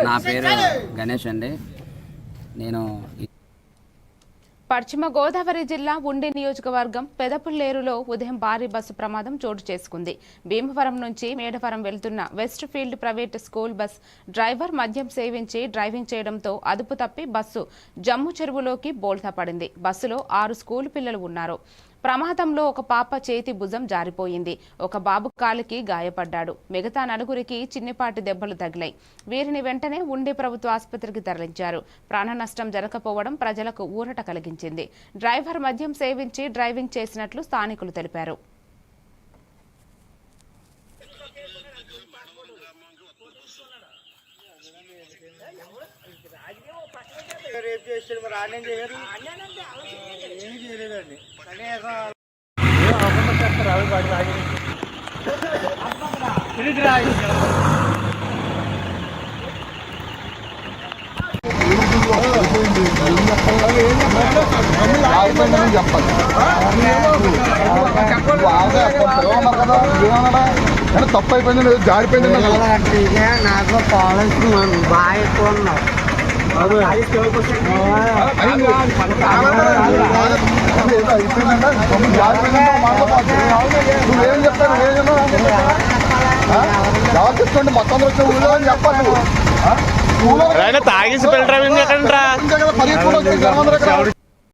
నా పేరు గణేష్ అండి. నేను పశ్చిమ గోదావరి జిల్లా ఉండి నియోజకవర్గం పెదపుల్లేరులో ఉదయం భారీ బస్సు ప్రమాదం చోటు చేసుకుంది. భీమవరం నుంచి మేడవరం వెళ్తున్న west field private school bus driver మద్యం సేవించి డ్రైవింగ్ చేయడంతో అదుపు తప్పి బస్సు జమ్ము చెరువులోకి బోల్తా పడింది. బస్సులో 6 స్కూల్ పిల్లలు ఉన్నారు. ప్రమాదంలో ఒక పాప చేతి భుజం జారిపోయింది. ఒక బాబు కాలికి గాయపడ్డాడు. మిగతా 4గురికి చిన్నపాటి దెబ్బలు తగిలాయి. వీరిని వెంటనే ఉండి ప్రభుత్వ ఆసుపత్రికి తరలించారు. ప్రాణ నష్టం జరగకపోవడం ప్రజలకు ఊరట కలిగించింది. డ్రైవర్ మద్యం సేవించి డ్రైవింగ్ చేసినట్లు స్థానికులు తెలిపారు. తప్పు అయిపోయింది, జారిపోయింది. నాకు కాలేజ్ బాగా ఎక్కువ ఉన్నావు. నువ్వేం చెప్తాను? ఎవరు చెప్తుంటే మొత్తం వచ్చిన ఊళ్ళో అని చెప్పాలి. తాగేసి డ్రైవింగ్ ఎక్కడ 10 వచ్చి జనం అందరూ